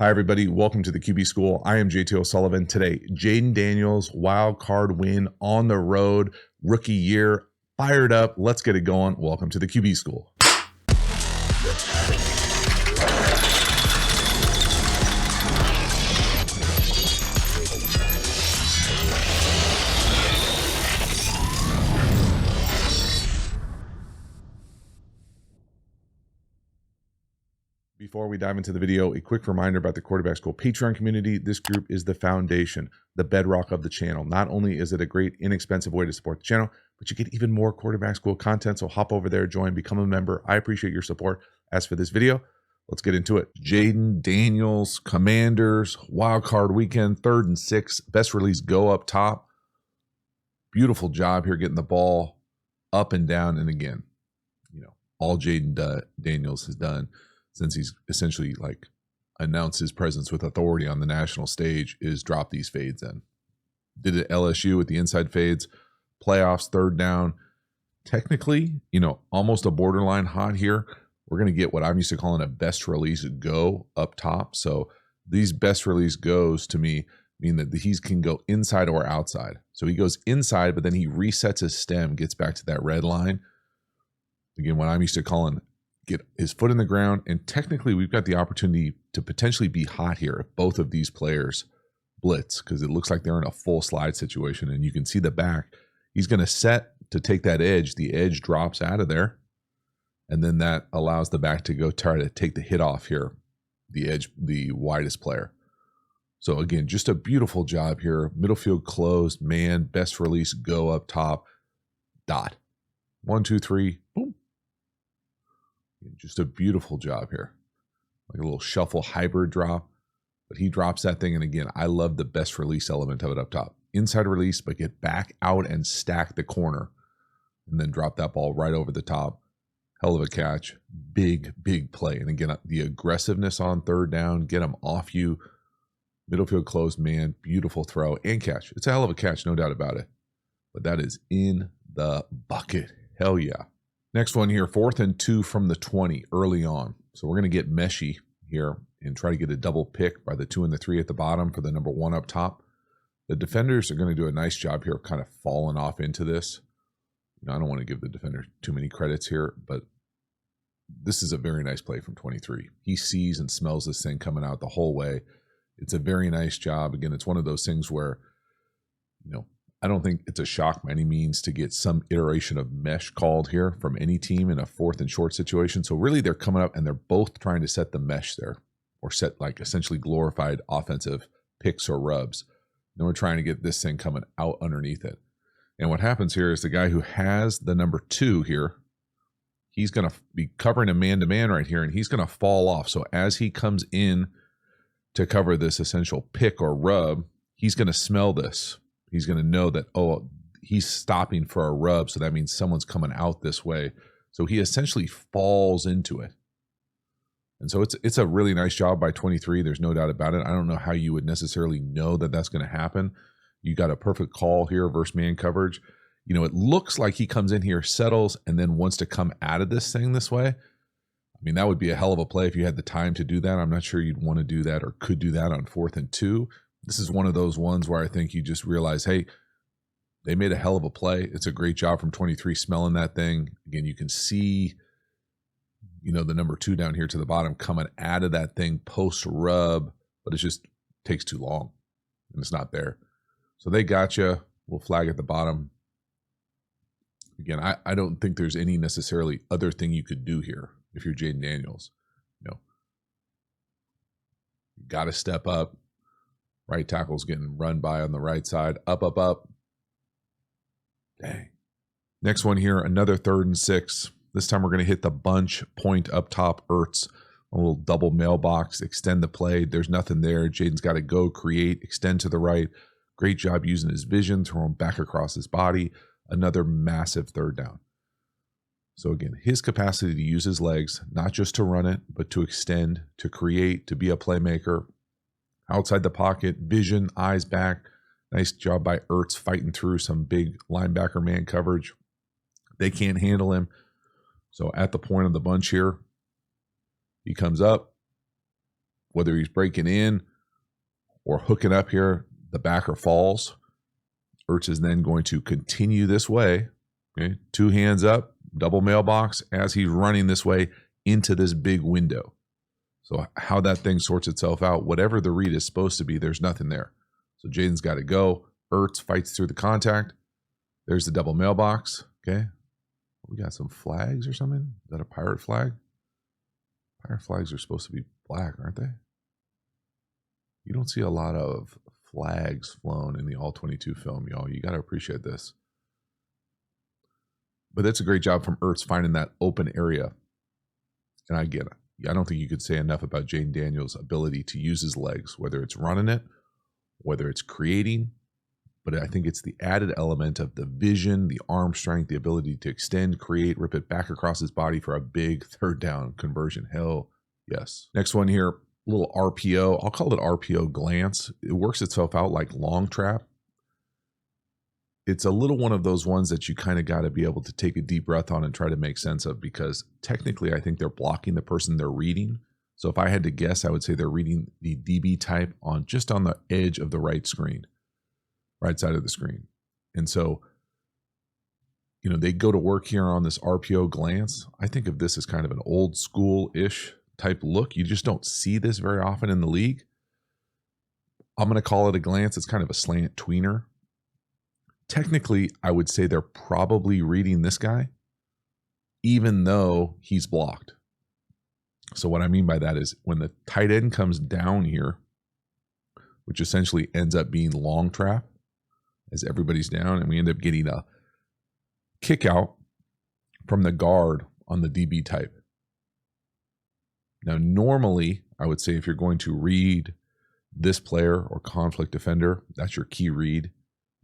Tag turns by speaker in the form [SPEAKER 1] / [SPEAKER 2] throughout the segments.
[SPEAKER 1] Hi, everybody. Welcome to the QB School. I am JT O'Sullivan. Today, Jayden Daniels, wild card win on the road, rookie year, fired up. Let's get it going. Welcome to the QB School. Before we dive into the video, a quick reminder about the Quarterback School Patreon community. This group is the foundation, the bedrock of the channel. Not only is it a great, inexpensive way to support the channel, but you get even more Quarterback School content. So hop over there, join, become a member. I appreciate your support. As for this video, let's get into it. Jayden Daniels, Commanders, wild card weekend, 3rd and 6, best release go up top. Beautiful job here getting the ball up and down. And again, all Jayden Daniels has done since he's essentially announced his presence with authority on the national stage is drop these fades in. Did it at LSU with the inside fades, playoffs, 3rd down. Technically, almost a borderline hot here. We're going to get what I'm used to calling a best release go up top. So these best release goes to me mean that he can go inside or outside. So he goes inside, but then he resets his stem, gets back to that red line. Again, what I'm used to calling get his foot in the ground, and technically we've got the opportunity to potentially be hot here if both of these players blitz, because it looks like they're in a full slide situation, and you can see the back. He's going to set to take that edge. The edge drops out of there, and then that allows the back to go try to take the hit off here, the edge, the widest player. So again, just a beautiful job here. Middle field closed, man, best release go up top, dot. 1, 2, 3, boom. Just a beautiful job here. Like a little shuffle hybrid drop. But he drops that thing. And again, I love the best release element of it up top. Inside release, but get back out and stack the corner. And then drop that ball right over the top. Hell of a catch. Big, big play. And again, the aggressiveness on 3rd down. Get him off you. Middle field closed, man. Beautiful throw and catch. It's a hell of a catch, no doubt about it. But that is in the bucket. Hell yeah. Next one here, 4th and 2 from the 20 early on. So we're going to get meshy here and try to get a double pick by the 2 and the 3 at the bottom for the number 1 up top. The defenders are going to do a nice job here kind of falling off into this. I don't want to give the defender too many credits here, but this is a very nice play from 23. He sees and smells this thing coming out the whole way. It's a very nice job. Again, it's one of those things where, I don't think it's a shock by any means to get some iteration of mesh called here from any team in a 4th and short situation. So really they're coming up and they're both trying to set the mesh there, or set essentially glorified offensive picks or rubs. Then we're trying to get this thing coming out underneath it. And what happens here is the guy who has the number 2 here, he's going to be covering a man-to-man right here, and he's going to fall off. So as he comes in to cover this essential pick or rub, he's going to smell this. He's going to know that, oh, he's stopping for a rub, so that means someone's coming out this way. So he essentially falls into it. And so it's a really nice job by 23. There's no doubt about it. I don't know how you would necessarily know that that's going to happen. You got a perfect call here versus man coverage. It looks like he comes in here, settles, and then wants to come out of this thing this way. I mean, that would be a hell of a play if you had the time to do that. I'm not sure you'd want to do that or could do that on 4th and 2. This is one of those ones where I think you just realize, hey, they made a hell of a play. It's a great job from 23 smelling that thing. Again, you can see, the number 2 down here to the bottom coming out of that thing post rub, but it just takes too long and it's not there. So they got you. We'll flag at the bottom. Again, I don't think there's any necessarily other thing you could do here if you're Jayden Daniels. You got to step up. Right tackle's getting run by on the right side. Up, up, up. Dang. Next one here, another 3rd and 6. This time we're going to hit the bunch point up top, Ertz. A little double mailbox, extend the play. There's nothing there. Jayden's got to go, create, extend to the right. Great job using his vision, throw him back across his body. Another massive 3rd down. So again, his capacity to use his legs, not just to run it, but to extend, to create, to be a playmaker. Outside the pocket, vision, eyes back. Nice job by Ertz fighting through some big linebacker man coverage. They can't handle him. So at the point of the bunch here, he comes up, whether he's breaking in or hooking up here, the backer falls. Ertz is then going to continue this way. Okay, 2 hands up, double mailbox as he's running this way into this big window. So how that thing sorts itself out, whatever the read is supposed to be, there's nothing there. So Jayden's got to go. Ertz fights through the contact. There's the double mailbox. Okay. We got some flags or something. Is that a pirate flag? Pirate flags are supposed to be black, aren't they? You don't see a lot of flags flown in the All-22 film, y'all. You got to appreciate this. But that's a great job from Ertz finding that open area. And I get it. I don't think you could say enough about Jayden Daniels' ability to use his legs, whether it's running it, whether it's creating. But I think it's the added element of the vision, the arm strength, the ability to extend, create, rip it back across his body for a big third down conversion. Hell yes. Next one here, little RPO. I'll call it RPO glance. It works itself out like long trap. It's a little one of those ones that you kind of got to be able to take a deep breath on and try to make sense of, because technically I think they're blocking the person they're reading. So if I had to guess, I would say they're reading the DB type on just on the edge of the right side of the screen. And so, you know, they go to work here on this RPO glance. I think of this as kind of an old school-ish type look. You just don't see this very often in the league. I'm going to call it a glance. It's kind of a slant tweener. Technically, I would say they're probably reading this guy, even though he's blocked. So what I mean by that is when the tight end comes down here, which essentially ends up being long trap as everybody's down, and we end up getting a kick out from the guard on the DB type. Now, normally, I would say if you're going to read this player or conflict defender, that's your key read.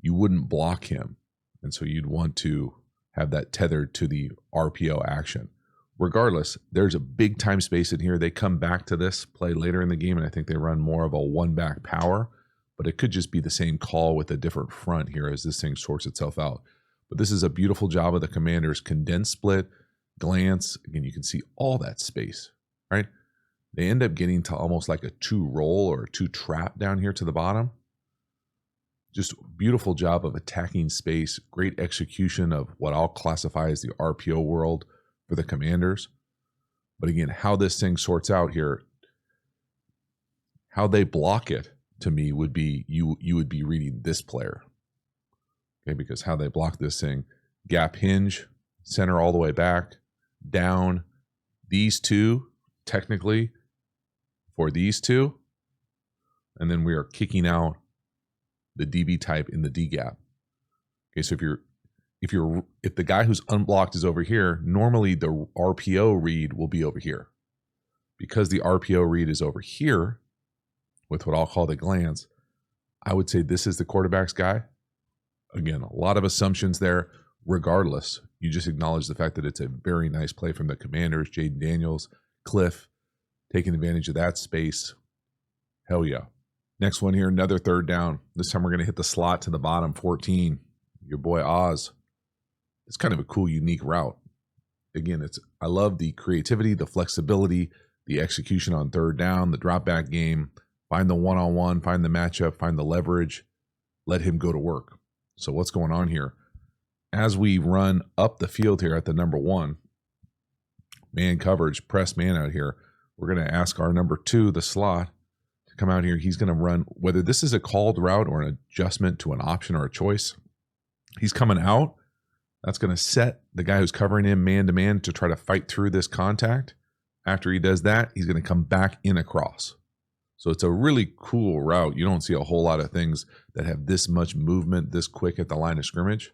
[SPEAKER 1] You wouldn't block him. And so you'd want to have that tethered to the RPO action. Regardless, there's a big time space in here. They come back to this play later in the game, and I think they run more of a one-back power, but it could just be the same call with a different front here as this thing sorts itself out. But this is a beautiful job of the Commanders. Condensed split, glance. Again, you can see all that space, right? They end up getting to almost like a 2-roll or a 2-trap down here to the bottom. Just beautiful job of attacking space, great execution of what I'll classify as the RPO world for the Commanders. But again, how this thing sorts out here, how they block it to me would be you would be reading this player. Okay, because how they block this thing, gap hinge, center all the way back, down, these two, technically, for these two, and then we are kicking out the DB type in the D gap. Okay, so if the guy who's unblocked is over here, normally the RPO read will be over here. Because the RPO read is over here, with what I'll call the glance, I would say this is the quarterback's guy. Again, a lot of assumptions there. Regardless, you just acknowledge the fact that it's a very nice play from the Commanders. Jayden Daniels, Cliff, taking advantage of that space. Hell yeah. Next one here, another third down. This time we're going to hit the slot to the bottom, 14. Your boy Oz. It's kind of a cool, unique route. Again, I love the creativity, the flexibility, the execution on third down, the drop back game. Find the one-on-one, find the matchup, find the leverage. Let him go to work. So what's going on here? As we run up the field here at the number 1, man coverage, press man out here, we're going to ask our number 2, the slot, come out here. He's going to run, whether this is a called route or an adjustment to an option or a choice. He's coming out. That's going to set the guy who's covering him man-to-man to try to fight through this contact. After he does that, he's going to come back in across. So it's a really cool route. You don't see a whole lot of things that have this much movement this quick at the line of scrimmage.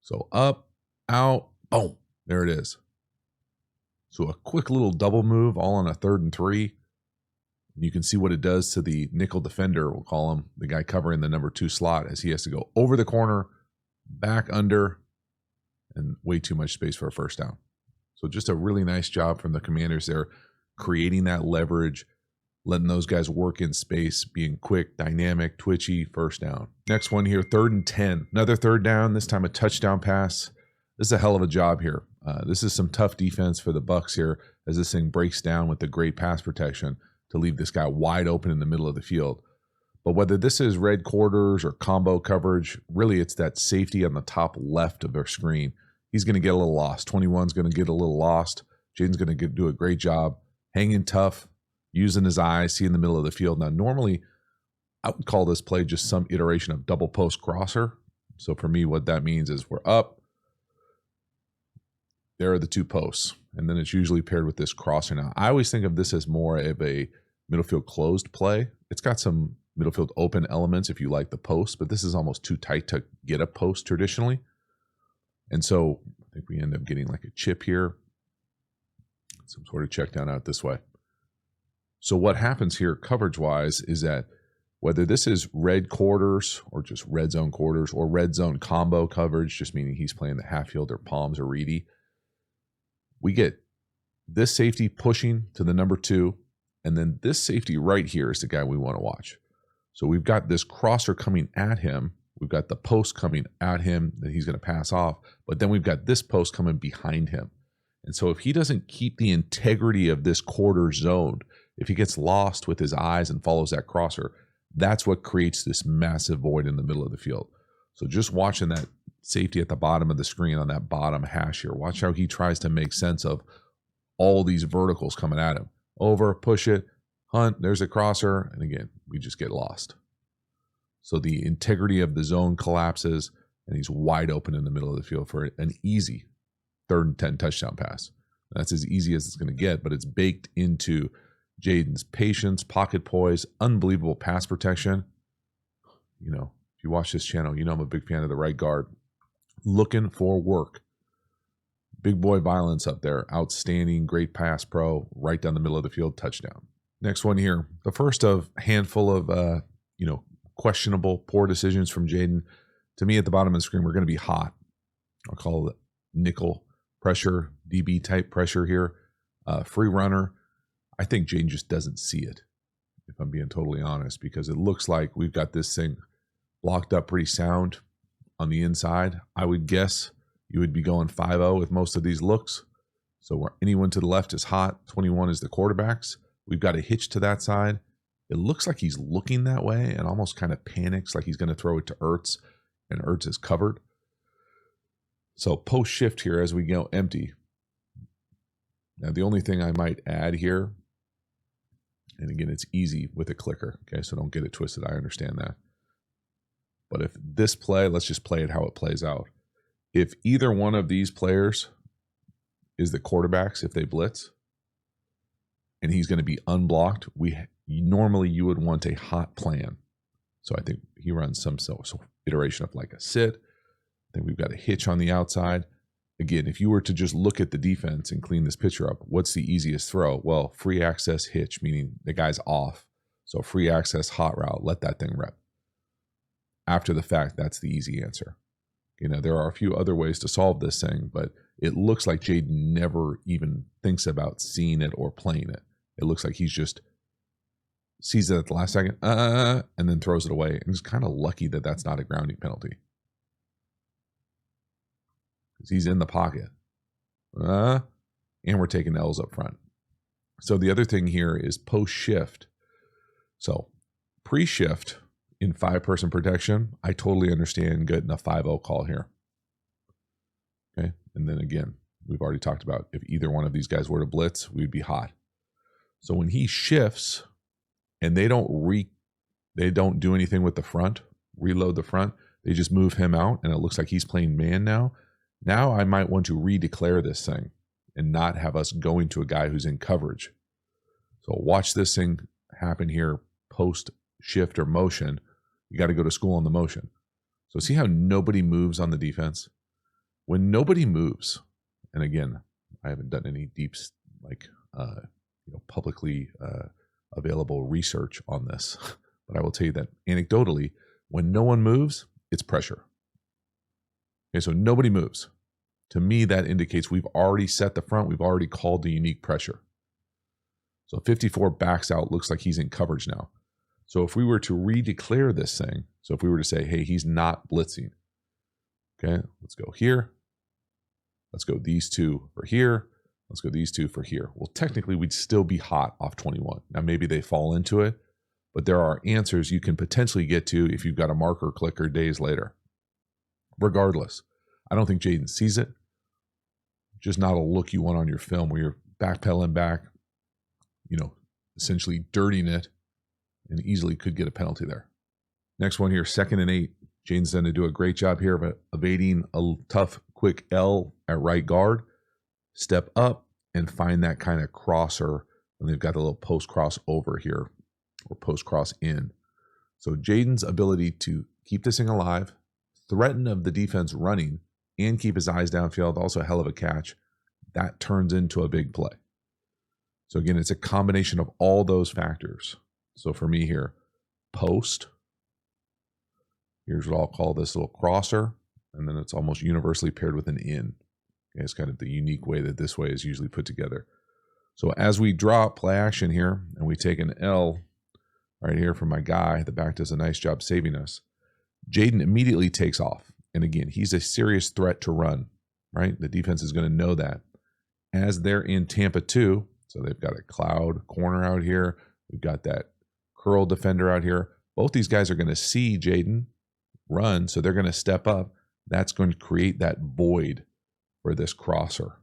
[SPEAKER 1] So up, out, boom, there it is. So a quick little double move all on a 3rd and 3. You can see what it does to the nickel defender, we'll call him, the guy covering the number 2 slot, as he has to go over the corner, back under, and way too much space for a first down. So just a really nice job from the Commanders there, creating that leverage, letting those guys work in space, being quick, dynamic, twitchy, first down. Next one here, 3rd and 10. Another third down, this time a touchdown pass. This is a hell of a job here. This is some tough defense for the Bucks here as this thing breaks down with the great pass protection to leave this guy wide open in the middle of the field. But whether this is red quarters or combo coverage, really it's that safety on the top left of their screen. He's going to get a little lost. 21's going to get a little lost. Jayden's going to do a great job hanging tough, using his eyes, seeing the middle of the field. Now, normally, I would call this play just some iteration of double post crosser. So for me, what that means is we're up. There are the two posts. And then it's usually paired with this crosser. Now, I always think of this as more of a middle field closed play. It's got some middle field open elements if you like the post, but this is almost too tight to get a post traditionally. And so I think we end up getting like a chip here. Some sort of check down out this way. So what happens here coverage-wise is that whether this is red quarters or just red zone quarters or red zone combo coverage, just meaning he's playing the half field or palms or reedy, we get this safety pushing to the number 2, and then this safety right here is the guy we want to watch. So we've got this crosser coming at him. We've got the post coming at him that he's going to pass off, but then we've got this post coming behind him. And so if he doesn't keep the integrity of this quarter zoned, if he gets lost with his eyes and follows that crosser, that's what creates this massive void in the middle of the field. So just watching that safety at the bottom of the screen on that bottom hash here, watch how he tries to make sense of all these verticals coming at him. Over, push it, hunt, there's a crosser, and again, we just get lost. So the integrity of the zone collapses, and he's wide open in the middle of the field for an easy 3rd and 10 touchdown pass. That's as easy as it's going to get, but it's baked into Jayden's patience, pocket poise, unbelievable pass protection. You know, if you watch this channel, you know I'm a big fan of the right guard. Looking for work. Big boy violence up there. Outstanding, great pass pro, right down the middle of the field, touchdown. Next one here. The first of a handful of, questionable, poor decisions from Jayden. To me, at the bottom of the screen, we're going to be hot. I'll call it nickel pressure, DB type pressure here. Free runner. I think Jayden just doesn't see it, if I'm being totally honest, because it looks like we've got this thing blocked up pretty sound on the inside. I would guess you would be going 5-0 with most of these looks. So where anyone to the left is hot, 21 is the quarterbacks. We've got a hitch to that side. It looks like he's looking that way and almost kind of panics like he's going to throw it to Ertz, and Ertz is covered. So post shift here as we go empty. Now the only thing I might add here, and again, it's easy with a clicker, okay? So don't get it twisted. I understand that. But if this play, let's just play it how it plays out. If either one of these players is the quarterbacks, if they blitz, and he's going to be unblocked, normally you would want a hot plan. So I think he runs some iteration of like a sit. I think we've got a hitch on the outside. Again, if you were to just look at the defense and clean this picture up, what's the easiest throw? Well, free access hitch, meaning the guy's off. So free access hot route, let that thing rep. After the fact, that's the easy answer. There are a few other ways to solve this thing, but it looks like Jayden never even thinks about seeing it or playing it. It looks like he's just sees it at the last second, and then throws it away. And he's kind of lucky that that's not a grounding penalty. Because he's in the pocket. And we're taking L's up front. So the other thing here is post-shift. So pre-shift in 5-person protection, I totally understand getting a 5-0 call here. Okay, and then again, we've already talked about if either one of these guys were to blitz, we'd be hot. So when he shifts and they don't do anything with the front, reload the front, they just move him out and it looks like he's playing man now. Now I might want to redeclare this thing and not have us going to a guy who's in coverage. So watch this thing happen here post shift or motion. You got to go to school on the motion. So see how nobody moves on the defense? When nobody moves, and again, I haven't done any deep, publicly available research on this, but I will tell you that anecdotally, when no one moves, it's pressure. Okay, so nobody moves. To me, that indicates we've already set the front. We've already called the unique pressure. So 54 backs out, looks like he's in coverage now. So if we were to redeclare this thing, so if we were to say, hey, he's not blitzing. Okay, let's go here. Let's go these two for here. Let's go these two for here. Well, technically, we'd still be hot off 21. Now, maybe they fall into it, but there are answers you can potentially get to if you've got a marker clicker days later. Regardless, I don't think Jayden sees it. Just not a look you want on your film where you're backpedaling back, essentially dirtying it, and easily could get a penalty there. Next one here, 2nd and 8. Jayden's done to do a great job here of evading a tough, quick L at right guard. Step up and find that kind of crosser when they've got the little post cross over here or post cross in. So Jayden's ability to keep this thing alive, threaten of the defense running, and keep his eyes downfield, also a hell of a catch, that turns into a big play. So again, it's a combination of all those factors. So for me here, post, here's what I'll call this little crosser, and then it's almost universally paired with an in. Okay, it's kind of the unique way that this way is usually put together. So as we drop play action here, and we take an L right here from my guy, the back does a nice job saving us. Jayden immediately takes off. And again, he's a serious threat to run, right? The defense is going to know that. As they're in Tampa 2, so they've got a cloud corner out here. We've got that curl defender out here. Both these guys are going to see Jayden run, so they're going to step up. That's going to create that void for this crosser.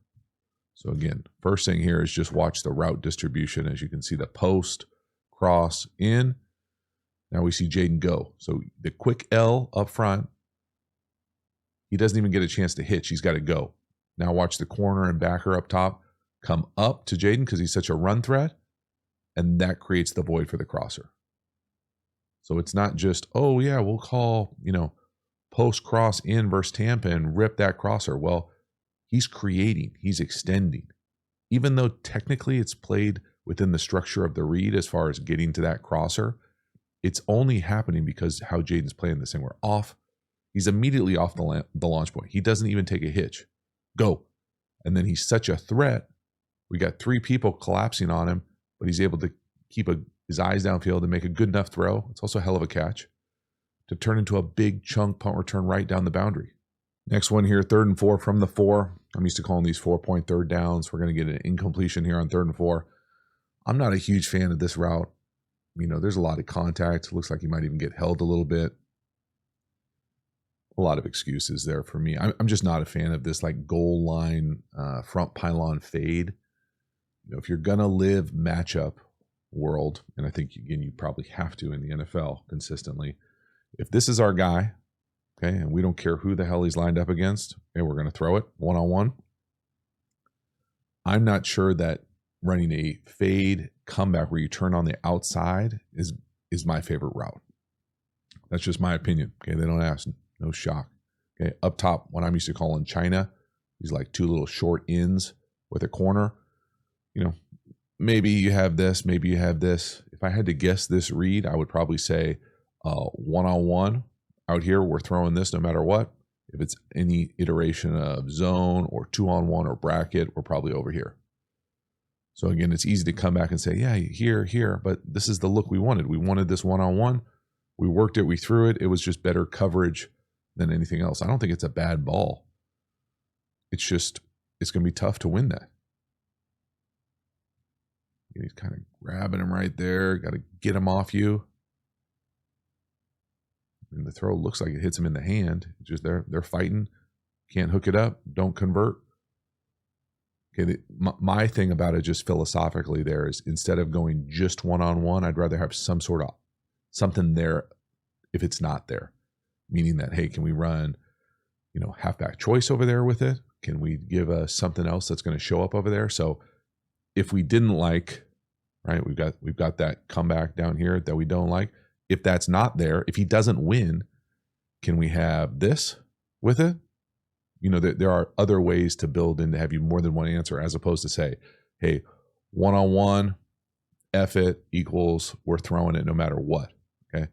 [SPEAKER 1] So again, first thing here is just watch the route distribution. As you can see, the post, cross, in. Now we see Jayden go. So the quick L up front, he doesn't even get a chance to hitch. He's got to go. Now watch the corner and backer up top come up to Jayden because he's such a run threat, and that creates the void for the crosser. So it's not just, oh yeah, we'll call, post cross in versus Tampa and rip that crosser. Well, he's creating, he's extending. Even though technically it's played within the structure of the read as far as getting to that crosser, it's only happening because how Jayden's playing this thing. We're off. He's immediately off the launch point. He doesn't even take a hitch. Go. And then he's such a threat. We got 3 people collapsing on him, but he's able to keep his eyes downfield and make a good enough throw. It's also a hell of a catch to turn into a big chunk punt return right down the boundary. Next one here, 3rd and 4 from the 4. I'm used to calling these 4-point third downs. We're going to get an incompletion here on 3rd and 4. I'm not a huge fan of this route. There's a lot of contact. It looks like he might even get held a little bit. A lot of excuses there for me. I'm just not a fan of this like goal line front pylon fade. If you're going to live matchup world, and I think, again, you probably have to in the NFL consistently, if this is our guy, okay, and we don't care who the hell he's lined up against, okay, we're going to throw it one-on-one. I'm not sure that running a fade comeback where you turn on the outside is my favorite route. That's just my opinion. Okay, they don't ask. No shock. Okay, up top, what I'm used to calling China, these like 2 little short ins with a corner. Maybe you have this, maybe you have this. If I had to guess this read, I would probably say one-on-one out here. We're throwing this no matter what. If it's any iteration of zone or 2-on-1 or bracket, we're probably over here. So again, it's easy to come back and say, yeah, here, but this is the look we wanted. We wanted this one-on-one. We worked it, we threw it. It was just better coverage than anything else. I don't think it's a bad ball. It's just, it's going to be tough to win that. He's kind of grabbing him right there. Got to get him off you. And the throw looks like it hits him in the hand. It's just they're fighting. Can't hook it up. Don't convert. Okay, my thing about it just philosophically there is instead of going just one-on-one, I'd rather have some sort of something there if it's not there. Meaning that, hey, can we run, halfback choice over there with it? Can we give us something else that's going to show up over there? So if we didn't like, right, we've got that comeback down here that we don't like. If that's not there, if he doesn't win, can we have this with it? There are other ways to build and to have you more than one answer as opposed to say, hey, one-on-one, F it equals we're throwing it no matter what. Okay.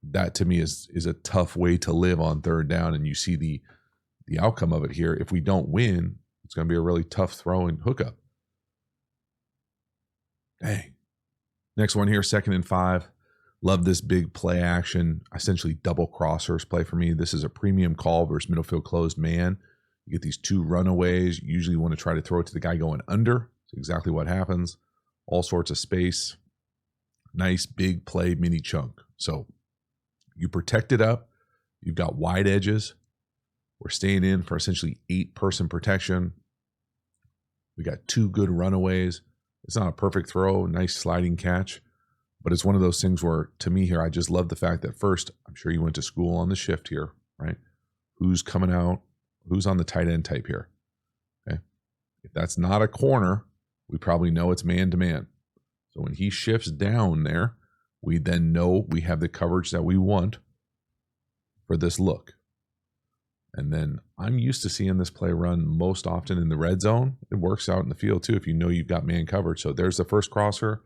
[SPEAKER 1] That to me is a tough way to live on 3rd down. And you see the outcome of it here. If we don't win, it's going to be a really tough throw and hookup. Dang. Next one here, 2nd and 5. Love this big play action, essentially double crossers play for me. This is a premium call versus middle field closed man. You get these 2 runaways. You usually want to try to throw it to the guy going under. That's exactly what happens. All sorts of space. Nice big play mini chunk. So you protect it up. You've got wide edges. We're staying in for essentially 8-person protection. We got 2 good runaways. It's not a perfect throw, nice sliding catch, but it's one of those things where, to me here, I just love the fact that first, I'm sure you went to school on the shift here, right? Who's coming out? Who's on the tight end type here? Okay. If that's not a corner, we probably know it's man-to-man. So when he shifts down there, we then know we have the coverage that we want for this look. And then I'm used to seeing this play run most often in the red zone. It works out in the field too if you know you've got man coverage. So there's the first crosser.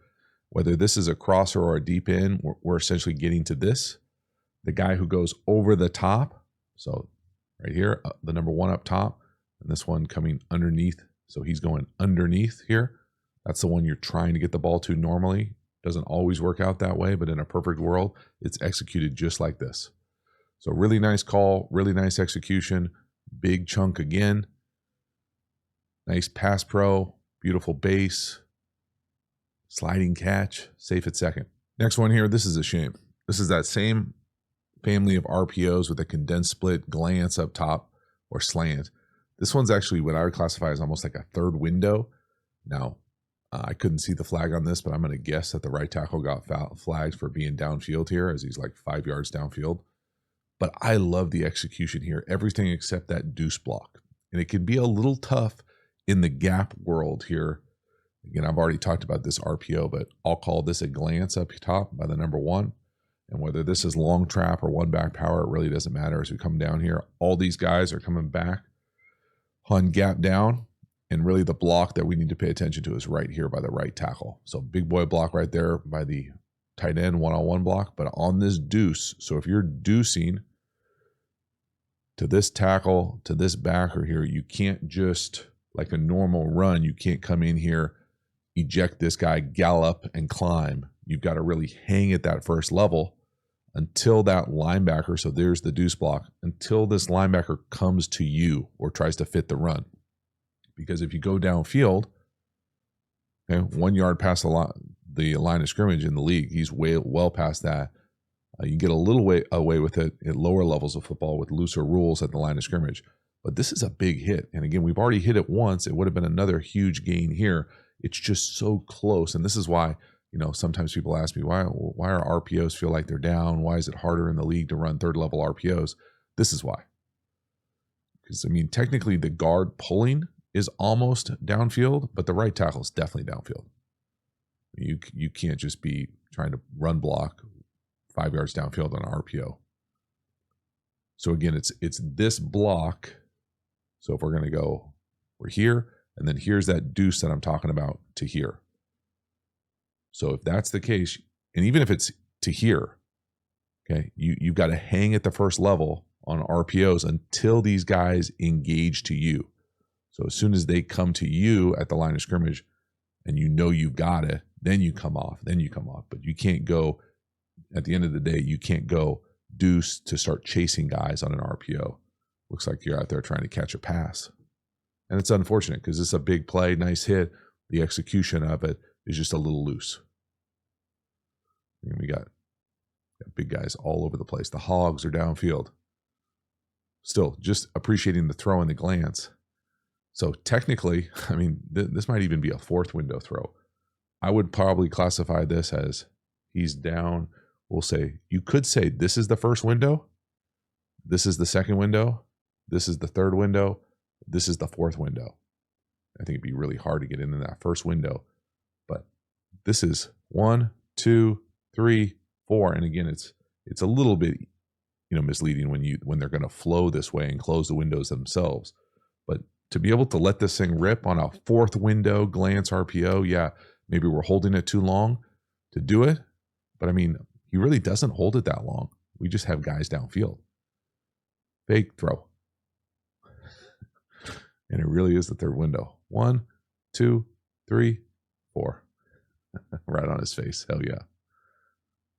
[SPEAKER 1] Whether this is a crosser or a deep end, we're essentially getting to this. The guy who goes over the top. So right here, the number 1 up top, and this one coming underneath. So he's going underneath here. That's the one you're trying to get the ball to normally. Doesn't always work out that way, but in a perfect world, it's executed just like this. So really nice call, really nice execution, big chunk again. Nice pass pro, beautiful base, sliding catch, safe at second. Next one here, this is a shame. This is that same family of RPOs with a condensed split glance up top or slant. This one's actually what I would classify as almost like a third window. Now, I couldn't see the flag on this, but I'm going to guess that the right tackle got flagged for being downfield here as he's like 5 yards downfield. But I love the execution here, everything except that deuce block. And it can be a little tough in the gap world here. Again, I've already talked about this RPO, but I'll call this a glance up top by the number 1. And whether this is long trap or one back power, it really doesn't matter. As we come down here, all these guys are coming back on gap down. And really the block that we need to pay attention to is right here by the right tackle. So big boy block right there by the tight end one-on-one block. But on this deuce, so if you're deucing to this tackle, to this backer here, you can't just, like a normal run, you can't come in here, eject this guy, gallop, and climb. You've got to really hang at that first level until that linebacker, so there's the deuce block, until this linebacker comes to you or tries to fit the run. Because if you go downfield, okay, 1 yard past the line of scrimmage in the league, he's well past that. You get a little way away with it at lower levels of football with looser rules at the line of scrimmage. But this is a big hit. And again, we've already hit it once. It would have been another huge gain here. It's just so close. And this is why, sometimes people ask me, why are RPOs feel like they're down? Why is it harder in the league to run third level RPOs? This is why. Because, technically the guard pulling is almost downfield, but the right tackle is definitely downfield. You can't just be trying to run block 5 yards downfield on an RPO. So again, it's this block. So if we're going to go, we're here, and then here's that deuce that I'm talking about to here. So if that's the case, and even if it's to here, okay, you've got to hang at the first level on RPOs until these guys engage to you. So as soon as they come to you at the line of scrimmage and you've got it, then you come off. But you can't go, at the end of the day, you can't go deuce to start chasing guys on an RPO. Looks like you're out there trying to catch a pass. And it's unfortunate because this is a big play, nice hit. The execution of it is just a little loose. And we got big guys all over the place. The hogs are downfield. Still, just appreciating the throw and the glance. So technically, this might even be a fourth window throw. I would probably classify this as he's down. You could say this is the first window. This is the second window. This is the third window. This is the fourth window. I think it'd be really hard to get into that first window. But this is 1, 2, 3, 4. And again, it's a little bit misleading when they're going to flow this way and close the windows themselves. But to be able to let this thing rip on a fourth window glance RPO, yeah, maybe we're holding it too long to do it. But he really doesn't hold it that long. We just have guys downfield. Fake throw. And it really is the third window. 1, 2, 3, 4. Right on his face. Hell yeah.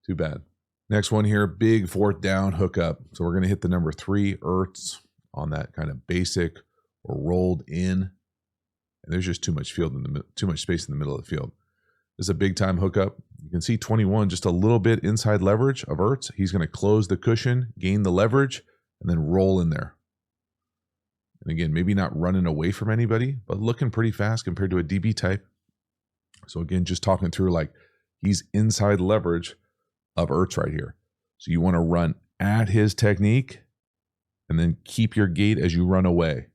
[SPEAKER 1] Too bad. Next one here, big fourth down hookup. So we're going to hit the number 3 Ertz on that kind of basic or rolled in, and there's just too much space in the middle of the field. This is a big time hookup. You can see 21, just a little bit inside leverage of Ertz. He's going to close the cushion, gain the leverage, and then roll in there. And again, maybe not running away from anybody, but looking pretty fast compared to a DB type. So again, just talking through like he's inside leverage of Ertz right here. So you want to run at his technique and then keep your gait as you run away.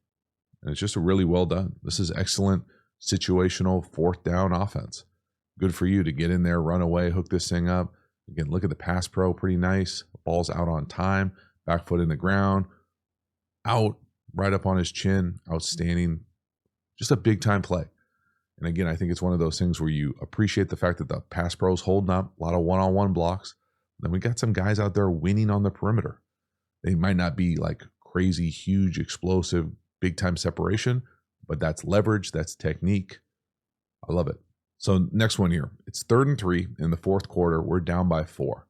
[SPEAKER 1] And it's just really well done. This is excellent situational fourth down offense. Good for you to get in there, run away, hook this thing up. Again, look at the pass pro, pretty nice. Ball's out on time, back foot in the ground, out, right up on his chin, outstanding. Just a big time play. And again, I think it's one of those things where you appreciate the fact that the pass pro's holding up, a lot of one-on-one blocks. Then we got some guys out there winning on the perimeter. They might not be like crazy, huge, explosive, big time separation, but that's leverage, that's technique. I love it. So next one here, it's 3rd and 3 in the fourth quarter. We're down by 4.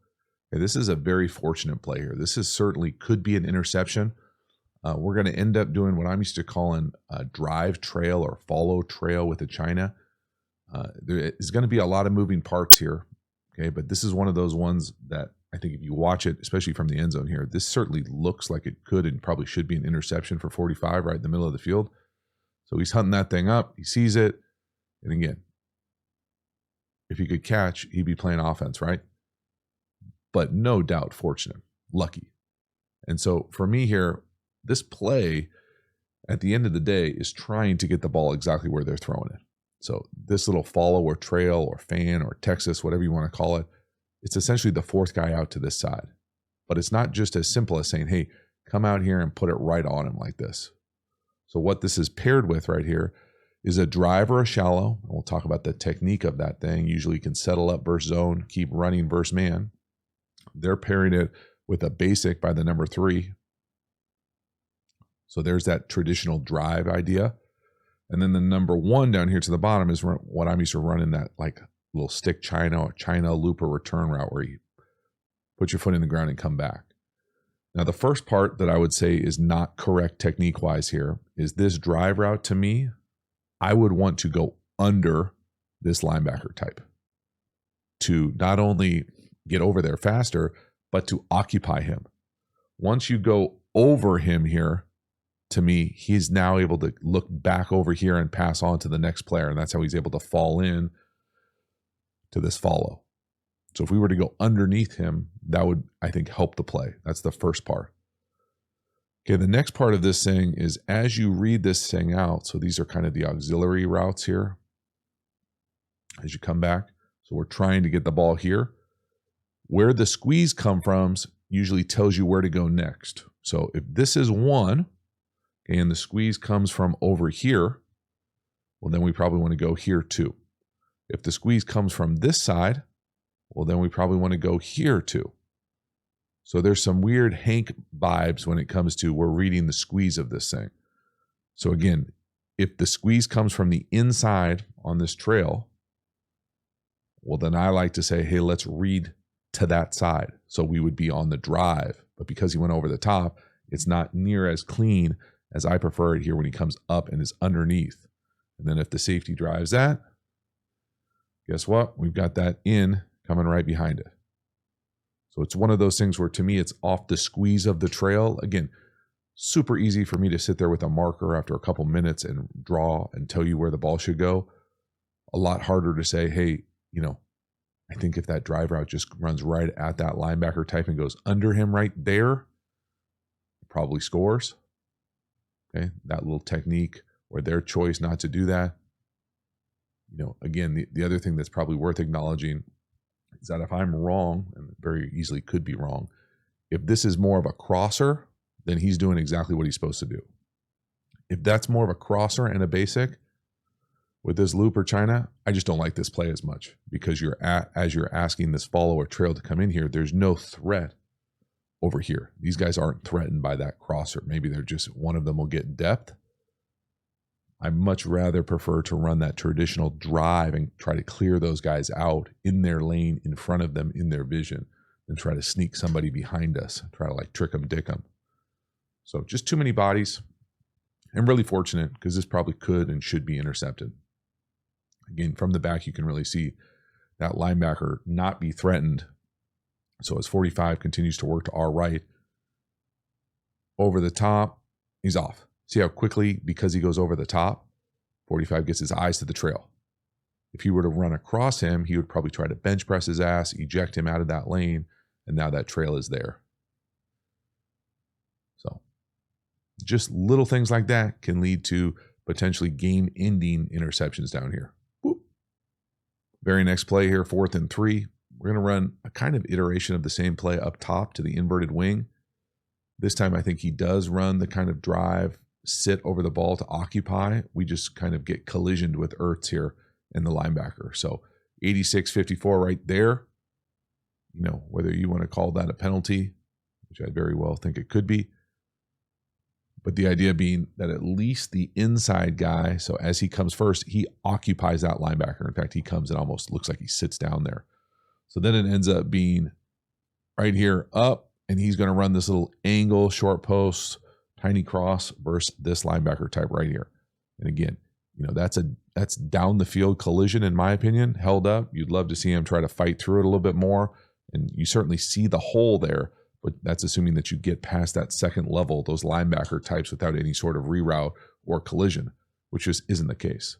[SPEAKER 1] Okay, this is a very fortunate play here. This is certainly could be an interception. We're going to end up doing what I'm used to calling a drive trail or follow trail with the China. There is going to be a lot of moving parts here. Okay, but this is one of those ones that I think if you watch it, especially from the end zone here, this certainly looks like it could and probably should be an interception for 45 right in the middle of the field. So he's hunting that thing up. He sees it. And again, if he could catch, he'd be playing offense, right? But no doubt fortunate, lucky. And so for me here, this play at the end of the day is trying to get the ball exactly where they're throwing it. So this little follow or trail or fan or Texas, whatever you want to call it, it's essentially the fourth guy out to this side. But it's not just as simple as saying, hey, come out here and put it right on him like this. So what this is paired with right here is a drive or a shallow. And we'll talk about the technique of that thing. Usually you can settle up versus zone, keep running versus man. They're pairing it with a basic by the number 3. So there's that traditional drive idea. And then the number 1 down here to the bottom is what I'm used to running, that like little stick China or China loop or return route where you put your foot in the ground and come back. Now, the first part that I would say is not correct technique-wise here is this drive route. To me, I would want to go under this linebacker type to not only get over there faster, but to occupy him. Once you go over him here, to me, he's now able to look back over here and pass on to the next player. And that's how he's able to fall in to this follow. So if we were to go underneath him, that would, I think, help the play. That's the first part. Okay, the next part of this thing is as you read this thing out, so these are kind of the auxiliary routes here as you come back. So we're trying to get the ball here. Where the squeeze come from usually tells you where to go next. So if this is 1, and the squeeze comes from over here, well, then we probably want to go here too. If the squeeze comes from this side, well, then we probably want to go here too. So there's some weird Hank vibes when it comes to we're reading the squeeze of this thing. So again, if the squeeze comes from the inside on this trail, well, then I like to say, hey, let's read to that side. So we would be on the drive, but because he went over the top, it's not near as clean as I prefer it here when he comes up and is underneath. And then if the safety drives that, guess what? We've got that in coming right behind it. So it's one of those things where to me, it's off the squeeze of the trail. Again, super easy for me to sit there with a marker after a couple minutes and draw and tell you where the ball should go. A lot harder to say, hey, I think if that drive route just runs right at that linebacker type and goes under him right there, probably scores. Okay, that little technique or their choice not to do that. Again, the other thing that's probably worth acknowledging is that if I'm wrong, and very easily could be wrong, if this is more of a crosser, then he's doing exactly what he's supposed to do. If that's more of a crosser and a basic with this loop or China, I just don't like this play as much because as you're asking this follow or trail to come in here, there's no threat over here. These guys aren't threatened by that crosser. Maybe they're just, one of them will get depth. I much rather prefer to run that traditional drive and try to clear those guys out in their lane, in front of them, in their vision, than try to sneak somebody behind us, try to like trick them, dick them. So just too many bodies. And really fortunate because this probably could and should be intercepted. Again, from the back, you can really see that linebacker not be threatened. So as 45 continues to work to our right, over the top, he's off. See how quickly, because he goes over the top, 45 gets his eyes to the trail. If he were to run across him, he would probably try to bench press his ass, eject him out of that lane, and now that trail is there. So just little things like that can lead to potentially game-ending interceptions down here. Whoop. Very next play here, 4th and 3. We're going to run a kind of iteration of the same play up top to the inverted wing. This time I think he does run the kind of drive, sit over the ball to occupy. We just kind of get collisioned with Ertz here and the linebacker. So 86-54 right there. You know, whether you want to call that a penalty, which I very well think it could be. But the idea being that at least the inside guy, so as he comes first, he occupies that linebacker. In fact, he comes and almost looks like he sits down there. So then it ends up being right here up, and he's going to run this little angle, short post, tiny cross versus this linebacker type right here. And again, you know, that's down the field collision, in my opinion, held up. You'd love to see him try to fight through it a little bit more. And you certainly see the hole there, but that's assuming that you get past that second level, those linebacker types, without any sort of reroute or collision, which just isn't the case.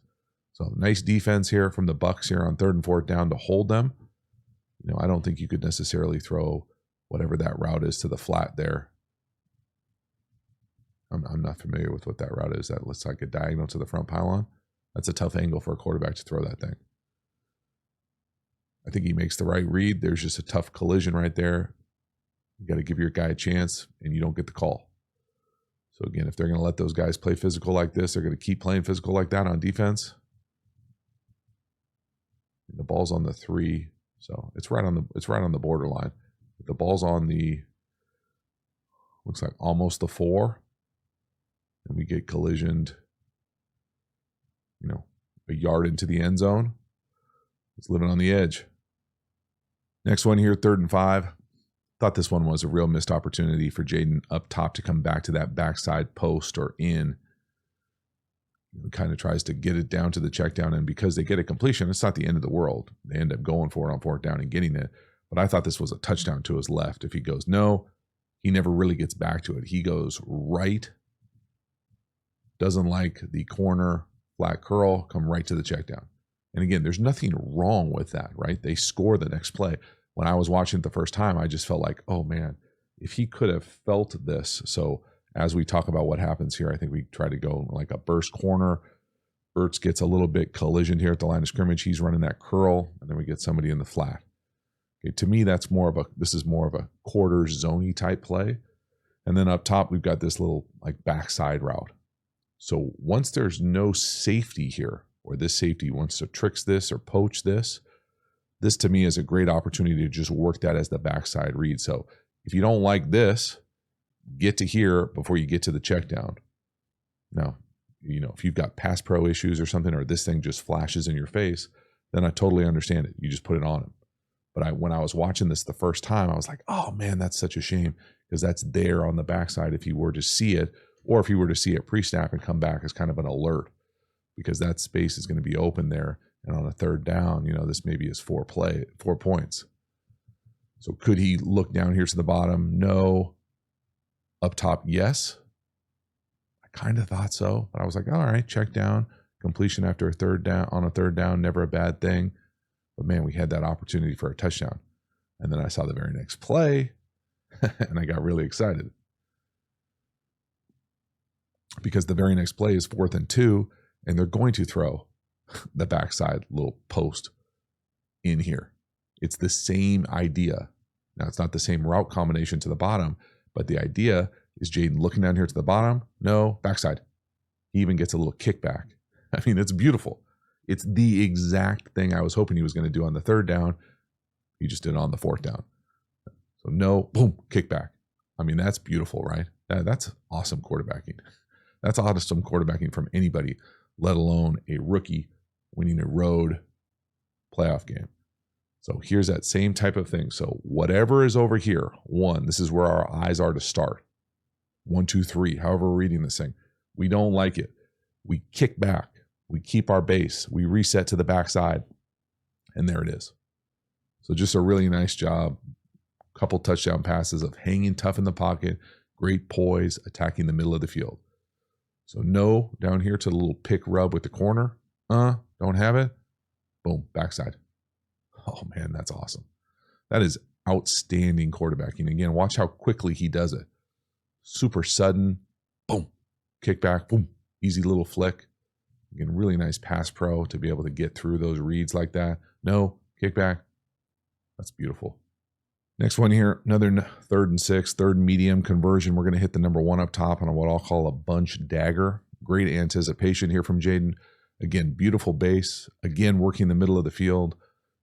[SPEAKER 1] So nice defense here from the Bucs here on 3rd and 4th down to hold them. You know, I don't think you could necessarily throw whatever that route is to the flat there. I'm not familiar with what that route is. That looks like a diagonal to the front pylon. That's a tough angle for a quarterback to throw that thing. I think he makes the right read. There's just a tough collision right there. You got to give your guy a chance, and you don't get the call. So again, if they're going to let those guys play physical like this, they're going to keep playing physical like that on defense. And the ball's on the 3, so it's right on the borderline. The ball's on the, looks like almost the 4, and we get collisioned, you know, a yard into the end zone. It's living on the edge. Next one here, 3rd and 5. Thought this one was a real missed opportunity for Jayden up top to come back to that backside post or in. He kind of tries to get it down to the check down, and because they get a completion, it's not the end of the world. They end up going for it on 4th down and getting it. But I thought this was a touchdown to his left. If he goes no, he never really gets back to it. He goes right, doesn't like the corner, flat curl, come right to the check down. And again, there's nothing wrong with that, right? They score the next play. When I was watching it the first time, I just felt like, oh man, if he could have felt this. So as we talk about what happens here, I think we try to go like a burst corner. Ertz gets a little bit collisioned here at the line of scrimmage. He's running that curl, and then we get somebody in the flat. Okay, to me, this is more of a quarter zony type play. And then up top, we've got this little like backside route. So once there's no safety here, or this safety wants to tricks this or poach this, this to me is a great opportunity to just work that as the backside read. So if you don't like this, get to here before you get to the check down. Now, you know, if you've got pass pro issues or something, or this thing just flashes in your face, then I totally understand it. You just put it on him. But when I was watching this the first time, I was like, oh man, that's such a shame, because that's there on the backside if you were to see it, or if you were to see it pre-snap and come back as kind of an alert, because that space is going to be open there. And on a 3rd down, you know, this maybe is 4 points. So could he look down here to the bottom? No. Up top, yes. I kind of thought so, but I was like, all right, check down, completion after a 3rd down, on a 3rd down, never a bad thing. But man, we had that opportunity for a touchdown. And then I saw the very next play, and I got really excited. Because the very next play is 4th and 2, and they're going to throw the backside little post in here. It's the same idea. Now, it's not the same route combination to the bottom, but the idea is Jayden looking down here to the bottom. No, backside. He even gets a little kickback. I mean, it's beautiful. It's the exact thing I was hoping he was going to do on the 3rd down. He just did it on the 4th down. So no, boom, kickback. I mean, that's beautiful, right? That's awesome quarterbacking. That's awesome quarterbacking from anybody, let alone a rookie winning a road playoff game. So here's that same type of thing. So whatever is over here, 1, this is where our eyes are to start. 1, 2, 3, however we're reading this thing. We don't like it. We kick back. We keep our base. We reset to the backside. And there it is. So just a really nice job. Couple touchdown passes of hanging tough in the pocket. Great poise, attacking the middle of the field. So no, down here to the little pick rub with the corner. Don't have it. Boom, backside. Oh man, that's awesome. That is outstanding quarterbacking. Again, watch how quickly he does it. Super sudden. Boom. Kick back. Boom. Easy little flick. Again, really nice pass pro to be able to get through those reads like that. No, kick back. That's beautiful. Next one here, another 3rd and 6, 3rd and medium conversion. We're going to hit the number 1 up top on what I'll call a bunch dagger. Great anticipation here from Jayden. Again, beautiful base. Again, working the middle of the field.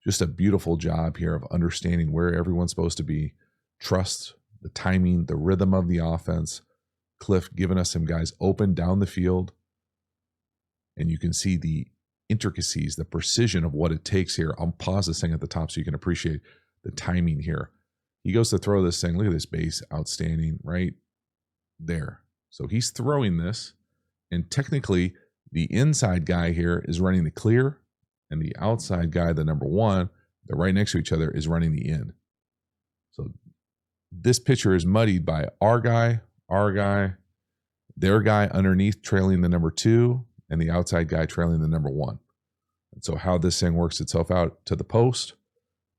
[SPEAKER 1] Just a beautiful job here of understanding where everyone's supposed to be. Trust the timing, the rhythm of the offense. Cliff giving us some guys open down the field. And you can see the intricacies, the precision of what it takes here. I'll pause this thing at the top so you can appreciate the timing here. He goes to throw this thing. Look at this base. Outstanding right there. So he's throwing this. And technically, the inside guy here is running the clear. And the outside guy, the number 1, they're right next to each other, is running the in. So this picture is muddied by our guy, their guy underneath trailing the number 2, and the outside guy trailing the number 1. And so how this thing works itself out to the post,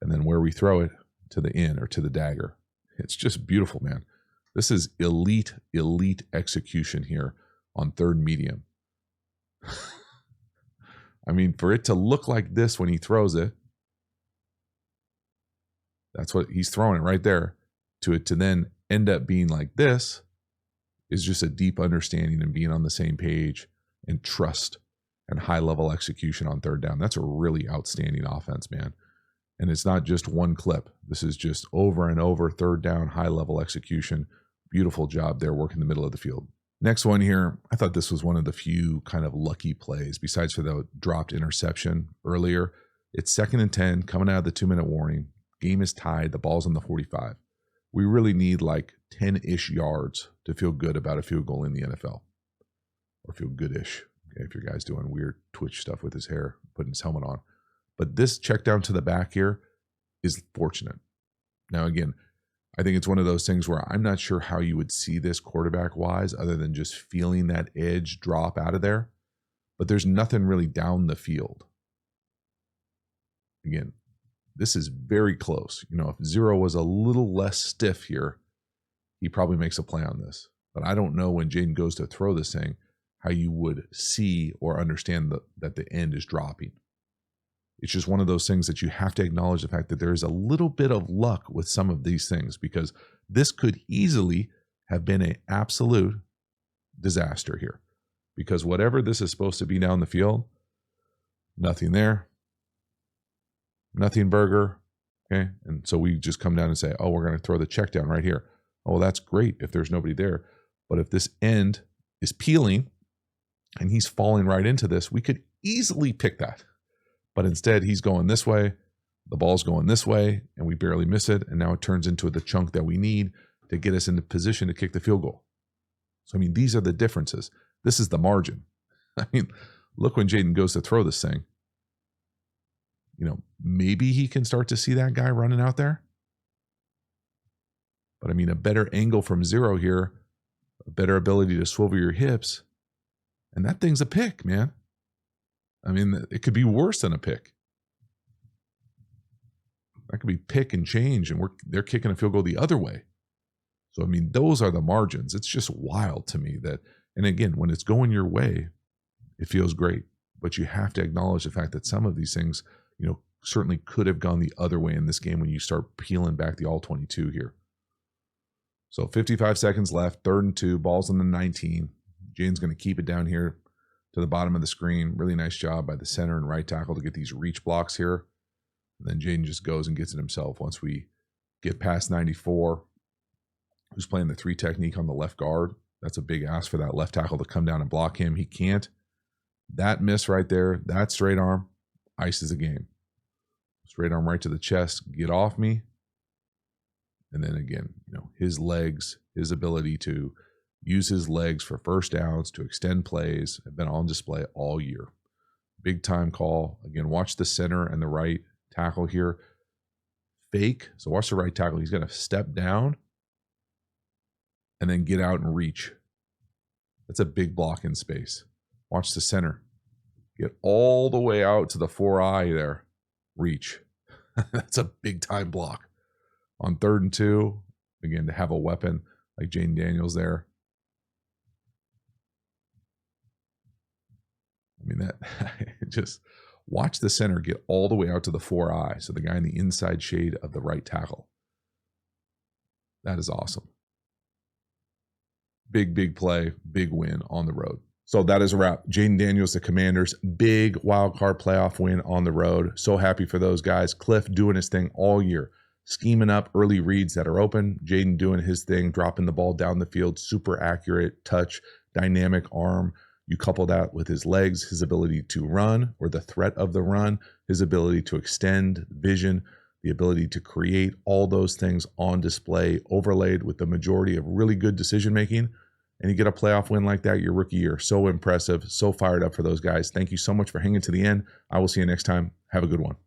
[SPEAKER 1] and then where we throw it to the in or to the dagger. It's just beautiful, man. This is elite execution here on 3rd medium. I mean, for it to look like this when he throws it, that's what he's throwing it right there. To it to then end up being like this is just a deep understanding and being on the same page and trust and high-level execution on 3rd down. That's a really outstanding offense, man. And it's not just one clip. This is just over and over, 3rd down, high-level execution. Beautiful job there working the middle of the field. Next one here, I thought this was one of the few kind of lucky plays, besides for the dropped interception earlier. It's 2nd and 10, coming out of the 2-minute warning. Game is tied. The ball's on the 45. We really need like 10-ish yards to feel good about a field goal in the NFL. Or feel good-ish, okay, if your guy's doing weird Twitch stuff with his hair, putting his helmet on. But this check down to the back here is fortunate. Now, again, I think it's one of those things where I'm not sure how you would see this quarterback-wise other than just feeling that edge drop out of there. But there's nothing really down the field. Again, this is very close. You know, if 0 was a little less stiff here, he probably makes a play on this. But I don't know when Jayden goes to throw this thing how you would see or understand that the end is dropping. It's just one of those things that you have to acknowledge the fact that there is a little bit of luck with some of these things, because this could easily have been an absolute disaster here. Because whatever this is supposed to be down the field, nothing there, nothing burger, okay? And so we just come down and say, oh, we're going to throw the check down right here. Oh, well, that's great if there's nobody there. But if this end is peeling and he's falling right into this, we could easily pick that. But instead, he's going this way, the ball's going this way, and we barely miss it. And now it turns into the chunk that we need to get us into position to kick the field goal. So, I mean, these are the differences. This is the margin. I mean, look when Jayden goes to throw this thing. You know, maybe he can start to see that guy running out there. But, I mean, a better angle from 0 here, a better ability to swivel your hips, and that thing's a pick, man. I mean, it could be worse than a pick. That could be pick and change, and they're kicking a field goal the other way. So, I mean, those are the margins. It's just wild to me that, and again, when it's going your way, it feels great. But you have to acknowledge the fact that some of these things, you know, certainly could have gone the other way in this game when you start peeling back the all 22 here. So 55 seconds left, 3rd and 2, ball's on the 19. Jayden's going to keep it down here to the bottom of the screen. Really nice job by the center and right tackle to get these reach blocks here. And then Jayden just goes and gets it himself once we get past 94, who's playing the 3 technique on the left guard. That's a big ask for that left tackle to come down and block him. He can't. That miss right there, that straight arm, ices the game. Straight arm right to the chest, get off me. And then again, you know, his legs, his ability to Use his legs for first downs to extend plays. Have been on display all year. Big time call. Again, watch the center and the right tackle here. Fake. So watch the right tackle. He's going to step down and then get out and reach. That's a big block in space. Watch the center. Get all the way out to the 4-eye there. Reach. That's a big time block. On 3rd and 2, again, to have a weapon like Jayden Daniels there. I mean, that just watch the center get all the way out to the 4-eye. So the guy in the inside shade of the right tackle. That is awesome. Big play, big win on the road. So that is a wrap. Jayden Daniels, the Commanders, big wild card playoff win on the road. So happy for those guys. Cliff doing his thing all year, scheming up early reads that are open. Jayden doing his thing, dropping the ball down the field, super accurate touch, dynamic arm. You couple that with his legs, his ability to run or the threat of the run, his ability to extend vision, the ability to create, all those things on display, overlaid with the majority of really good decision making. And you get a playoff win like that your rookie year. So impressive, so fired up for those guys. Thank you so much for hanging to the end. I will see you next time. Have a good one.